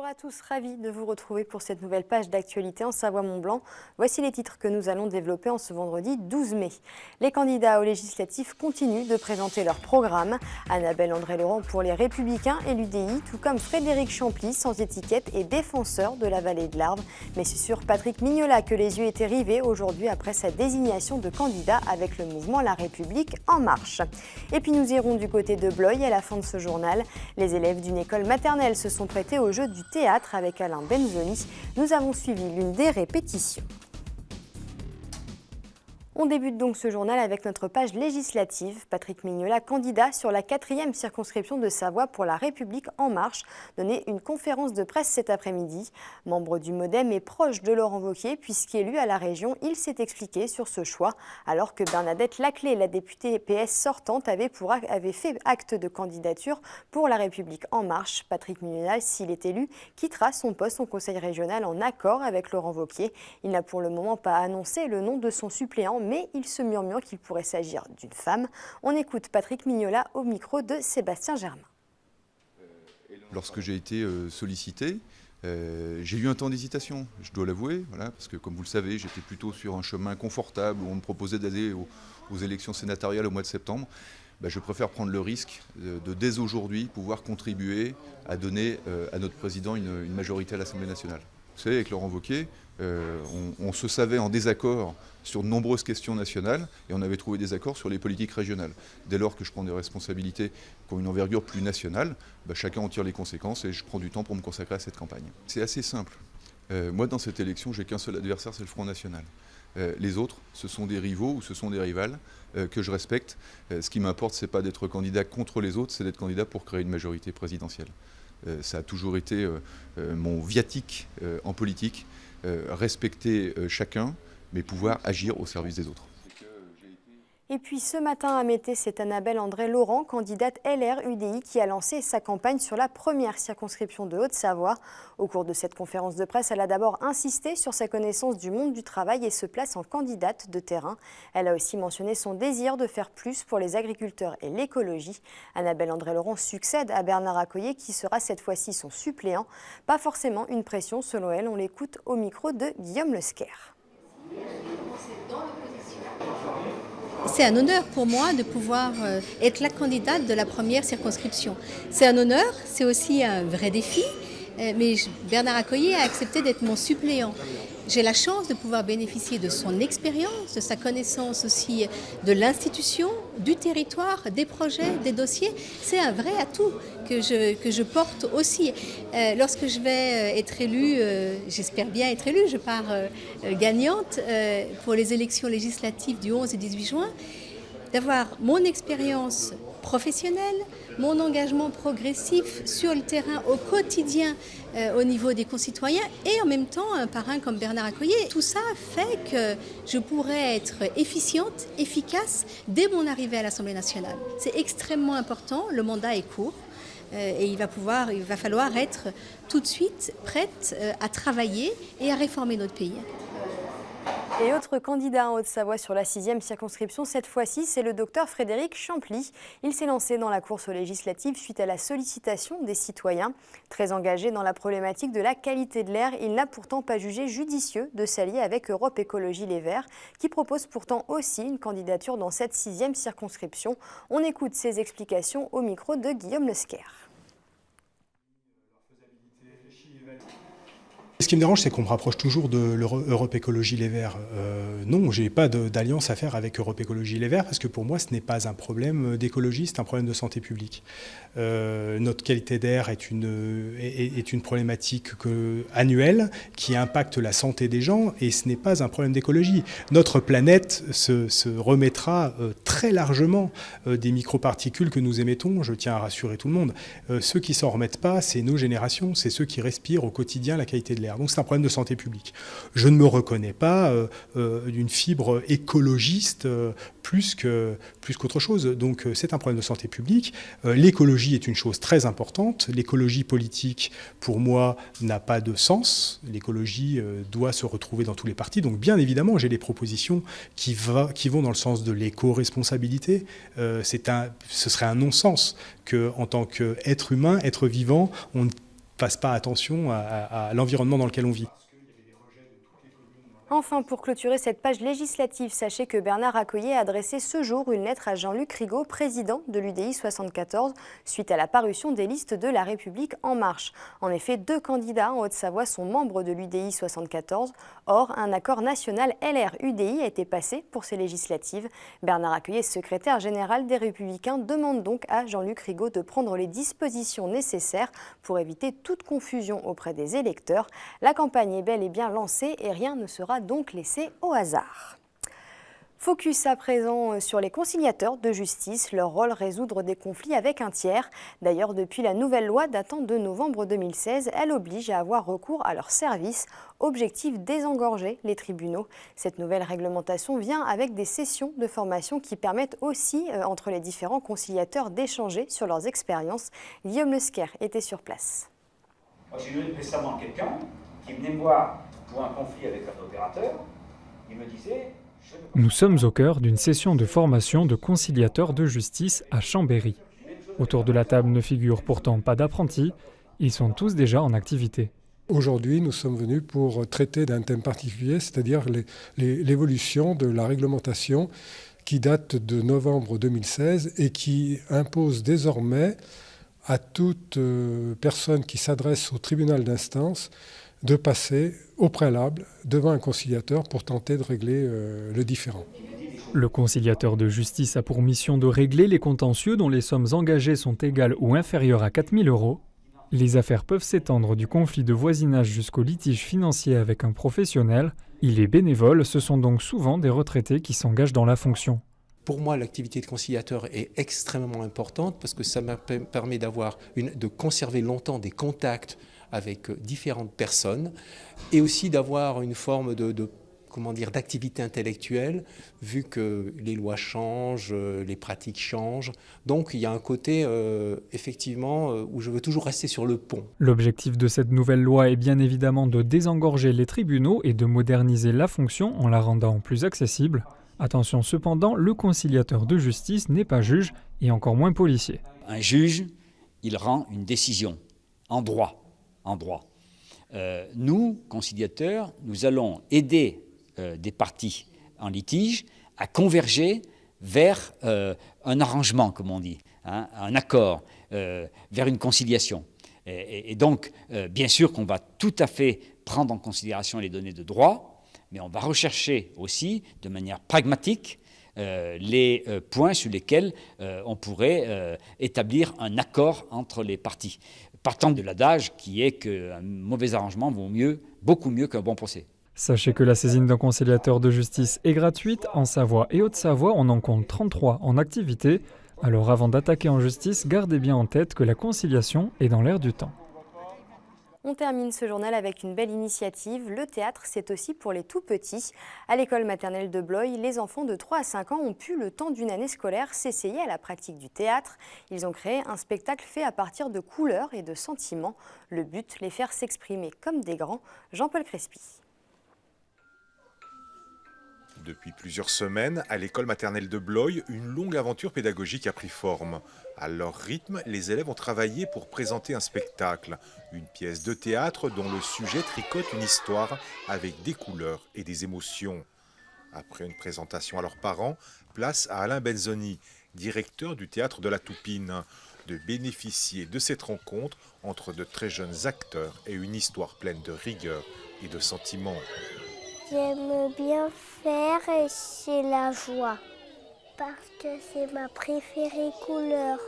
à tous, ravi de vous retrouver pour cette nouvelle page d'actualité en Savoie-Mont-Blanc. Voici les titres que nous allons développer en ce vendredi 12 mai. Les candidats aux législatives continuent de présenter leur programme. Annabelle André-Laurent pour les Républicains et l'UDI, tout comme Frédéric Champly, sans étiquette et défenseur de la vallée de l'Arve. Mais c'est sur Patrick Mignola que les yeux étaient rivés aujourd'hui après sa désignation de candidat avec le mouvement La République En Marche. Et puis nous irons du côté de Blois à la fin de ce journal. Les élèves d'une école maternelle se sont prêtés au jeu du théâtre avec Alain Benzoni. Nous avons suivi l'une des répétitions. On débute donc ce journal avec notre page législative. Patrick Mignola, candidat sur la 4e circonscription de Savoie pour La République En Marche, donnait une conférence de presse cet après-midi. Membre du Modem et proche de Laurent Wauquiez, puisqu'élu à la région, il s'est expliqué sur ce choix, alors que Bernadette Laclais, la députée PS sortante, avait fait acte de candidature pour La République En Marche. Patrick Mignola, s'il est élu, quittera son poste au conseil régional en accord avec Laurent Wauquiez. Il n'a pour le moment pas annoncé le nom de son suppléant, mais il se murmure qu'il pourrait s'agir d'une femme. On écoute Patrick Mignola au micro de Sébastien Germain. Lorsque j'ai été sollicité, j'ai eu un temps d'hésitation, je dois l'avouer, voilà, parce que comme vous le savez, j'étais plutôt sur un chemin confortable où on me proposait d'aller aux élections sénatoriales au mois de septembre. Je préfère prendre le risque de dès aujourd'hui pouvoir contribuer à donner à notre président une majorité à l'Assemblée nationale. Vous savez, avec Laurent Wauquiez, on se savait en désaccord sur de nombreuses questions nationales et on avait trouvé des accords sur les politiques régionales. Dès lors que je prends des responsabilités qui ont une envergure plus nationale, chacun en tire les conséquences et je prends du temps pour me consacrer à cette campagne. C'est assez simple. Moi, dans cette élection, j'ai qu'un seul adversaire, c'est le Front National. Les autres, ce sont des rivaux ou ce sont des rivales que je respecte. Ce qui m'importe, ce n'est pas d'être candidat contre les autres, c'est d'être candidat pour créer une majorité présidentielle. Ça a toujours été mon viatique en politique, respecter chacun, mais pouvoir agir au service des autres. Et puis ce matin à Mété, c'est Annabelle André-Laurent, candidate LR-UDI, qui a lancé sa campagne sur la première circonscription de Haute-Savoie. Au cours de cette conférence de presse, elle a d'abord insisté sur sa connaissance du monde du travail et se place en candidate de terrain. Elle a aussi mentionné son désir de faire plus pour les agriculteurs et l'écologie. Annabelle André-Laurent succède à Bernard Accoyer, qui sera cette fois-ci son suppléant. Pas forcément une pression, selon elle. On l'écoute au micro de Guillaume Lesquer. C'est un honneur pour moi de pouvoir être la candidate de la première circonscription. C'est un honneur, c'est aussi un vrai défi, mais Bernard Accoyer a accepté d'être mon suppléant. J'ai la chance de pouvoir bénéficier de son expérience, de sa connaissance aussi de l'institution, du territoire, des projets, des dossiers. C'est un vrai atout que je porte aussi. Lorsque je vais être élue, j'espère bien être élue, je pars gagnante pour les élections législatives du 11 et 18 juin, d'avoir mon expérience professionnelle, mon engagement progressif sur le terrain au quotidien au niveau des concitoyens et en même temps un parrain comme Bernard Accoyer. Tout ça fait que je pourrais être efficiente, efficace dès mon arrivée à l'Assemblée nationale. C'est extrêmement important, le mandat est court et il va falloir être tout de suite prête à travailler et à réformer notre pays. Et autre candidat en Haute-Savoie sur la 6e circonscription, cette fois-ci, c'est le docteur Frédéric Champly. Il s'est lancé dans la course aux législatives suite à la sollicitation des citoyens. Très engagé dans la problématique de la qualité de l'air, il n'a pourtant pas jugé judicieux de s'allier avec Europe Écologie Les Verts, qui propose pourtant aussi une candidature dans cette 6e circonscription. On écoute ses explications au micro de Guillaume Lesquer. Ce qui me dérange, c'est qu'on me rapproche toujours de l'Europe Écologie Les Verts. Non, je n'ai pas d'alliance à faire avec Europe Écologie Les Verts, parce que pour moi, ce n'est pas un problème d'écologie, c'est un problème de santé publique. Notre qualité d'air est une problématique annuelle qui impacte la santé des gens, et ce n'est pas un problème d'écologie. Notre planète se remettra très largement des microparticules que nous émettons, je tiens à rassurer tout le monde. Ceux qui ne s'en remettent pas, c'est nos générations, c'est ceux qui respirent au quotidien la qualité de l'air. Donc c'est un problème de santé publique. Je ne me reconnais pas d'une fibre écologiste plus qu'autre chose. Donc c'est un problème de santé publique. L'écologie est une chose très importante. L'écologie politique, pour moi, n'a pas de sens. L'écologie doit se retrouver dans tous les partis. Donc bien évidemment, j'ai des propositions qui vont dans le sens de l'éco-responsabilité. Ce serait un non-sens qu'en tant qu'être humain, être vivant, on fasse pas attention à l'environnement dans lequel on vit. Enfin, pour clôturer cette page législative, sachez que Bernard Accoyer a adressé ce jour une lettre à Jean-Luc Rigaud, président de l'UDI 74, suite à la parution des listes de La République En Marche. En effet, 2 candidats en Haute-Savoie sont membres de l'UDI 74. Or, un accord national LR-UDI a été passé pour ces législatives. Bernard Accoyer, secrétaire général des Républicains, demande donc à Jean-Luc Rigaud de prendre les dispositions nécessaires pour éviter toute confusion auprès des électeurs. La campagne est bel et bien lancée et rien ne sera donc laissé au hasard. Focus à présent sur les conciliateurs de justice, leur rôle résoudre des conflits avec un tiers. D'ailleurs, depuis la nouvelle loi datant de novembre 2016, elle oblige à avoir recours à leur service. Objectif, désengorger les tribunaux. Cette nouvelle réglementation vient avec des sessions de formation qui permettent aussi, entre les différents conciliateurs, d'échanger sur leurs expériences. Guillaume Lesquer était sur place. Moi, j'ai eu récemment quelqu'un qui venait me voir pour un conflit avec un opérateur. Il me disait... Nous sommes au cœur d'une session de formation de conciliateurs de justice à Chambéry. Autour de la table ne figurent pourtant pas d'apprentis, ils sont tous déjà en activité. Aujourd'hui, nous sommes venus pour traiter d'un thème particulier, c'est-à-dire l'évolution de la réglementation qui date de novembre 2016 et qui impose désormais à toute personne qui s'adresse au tribunal d'instance de passer au préalable devant un conciliateur pour tenter de régler le différend. Le conciliateur de justice a pour mission de régler les contentieux dont les sommes engagées sont égales ou inférieures à 4 000 €. Les affaires peuvent s'étendre du conflit de voisinage jusqu'au litige financier avec un professionnel. Il est bénévole, ce sont donc souvent des retraités qui s'engagent dans la fonction. Pour moi, l'activité de conciliateur est extrêmement importante parce que ça me permet de conserver longtemps des contacts avec différentes personnes et aussi d'avoir une forme d'activité intellectuelle vu que les lois changent, les pratiques changent. Donc il y a un côté effectivement où je veux toujours rester sur le pont. L'objectif de cette nouvelle loi est bien évidemment de désengorger les tribunaux et de moderniser la fonction en la rendant plus accessible. Attention cependant, le conciliateur de justice n'est pas juge et encore moins policier. Un juge, il rend une décision en droit. Nous, conciliateurs, nous allons aider des parties en litige à converger vers un arrangement, comme on dit, un accord, vers une conciliation. Et donc, bien sûr qu'on va tout à fait prendre en considération les données de droit, mais on va rechercher aussi, de manière pragmatique, les points sur lesquels on pourrait établir un accord entre les parties. Partant de l'adage qui est qu'un mauvais arrangement vaut beaucoup mieux qu'un bon procès. Sachez que la saisine d'un conciliateur de justice est gratuite. En Savoie et Haute-Savoie, on en compte 33 en activité. Alors avant d'attaquer en justice, gardez bien en tête que la conciliation est dans l'air du temps. On termine ce journal avec une belle initiative. Le théâtre, c'est aussi pour les tout-petits. À l'école maternelle de Blois, les enfants de 3 à 5 ans ont pu, le temps d'une année scolaire, s'essayer à la pratique du théâtre. Ils ont créé un spectacle fait à partir de couleurs et de sentiments. Le but, les faire s'exprimer comme des grands. Jean-Paul Crespi. Depuis plusieurs semaines, à l'école maternelle de Blois, une longue aventure pédagogique a pris forme. À leur rythme, les élèves ont travaillé pour présenter un spectacle, une pièce de théâtre dont le sujet tricote une histoire avec des couleurs et des émotions. Après une présentation à leurs parents, place à Alain Benzoni, directeur du théâtre de la Toupine, de bénéficier de cette rencontre entre de très jeunes acteurs et une histoire pleine de rigueur et de sentiments. J'aime bien faire et c'est la joie, parce que c'est ma préférée couleur.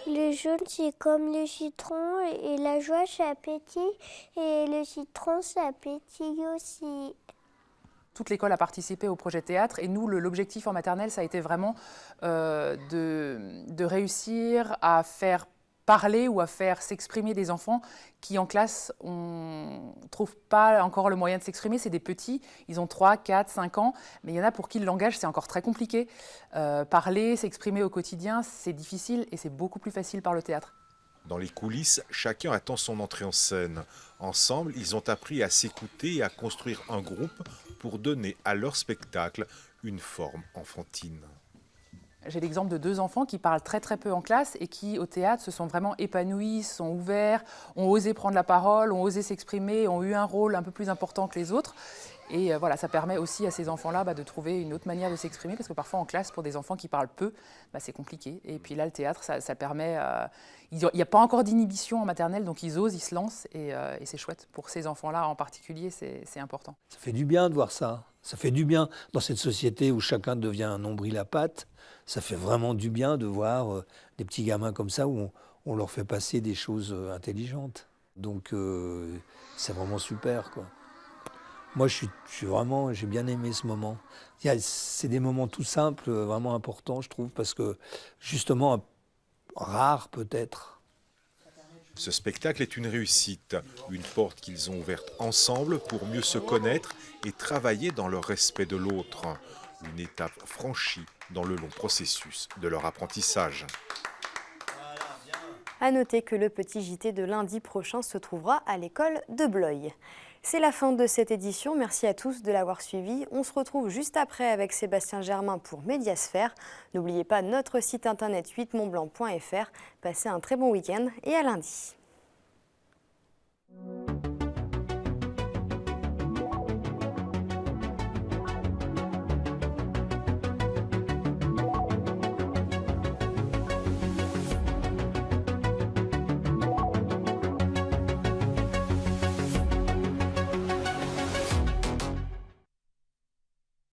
Le jaune, c'est comme le citron et la joie, ça pétille et le citron, ça pétille aussi. Toute l'école a participé au projet théâtre et nous, l'objectif en maternelle, ça a été vraiment de réussir à faire parler ou à faire s'exprimer des enfants qui en classe ne trouvent pas encore le moyen de s'exprimer. C'est des petits, ils ont 3, 4, 5 ans, mais il y en a pour qui le langage c'est encore très compliqué. Parler, s'exprimer au quotidien, c'est difficile et c'est beaucoup plus facile par le théâtre. Dans les coulisses, chacun attend son entrée en scène. Ensemble, ils ont appris à s'écouter et à construire un groupe pour donner à leur spectacle une forme enfantine. J'ai l'exemple de 2 enfants qui parlent très peu en classe et qui, au théâtre, se sont vraiment épanouis, se sont ouverts, ont osé prendre la parole, ont osé s'exprimer, ont eu un rôle un peu plus important que les autres. Et voilà, ça permet aussi à ces enfants-là de trouver une autre manière de s'exprimer, parce que parfois en classe, pour des enfants qui parlent peu, c'est compliqué. Et puis là, le théâtre, ça permet... il n'y a pas encore d'inhibition en maternelle, donc ils osent, ils se lancent, et c'est chouette. Pour ces enfants-là en particulier, c'est important. Ça fait du bien de voir ça. Ça fait du bien dans cette société où chacun devient un nombril à pattes. Ça fait vraiment du bien de voir des petits gamins comme ça, où on leur fait passer des choses intelligentes. Donc c'est vraiment super, quoi. Moi, j'ai bien aimé ce moment. C'est des moments tout simples, vraiment importants, je trouve, parce que, justement, rares peut-être. Ce spectacle est une réussite, une porte qu'ils ont ouverte ensemble pour mieux se connaître et travailler dans le respect de l'autre. Une étape franchie dans le long processus de leur apprentissage. À noter que le petit JT de lundi prochain se trouvera à l'école de Blois. C'est la fin de cette édition. Merci à tous de l'avoir suivi. On se retrouve juste après avec Sébastien Germain pour Médiasphère. N'oubliez pas notre site internet 8montblanc.fr. Passez un très bon week-end et à lundi.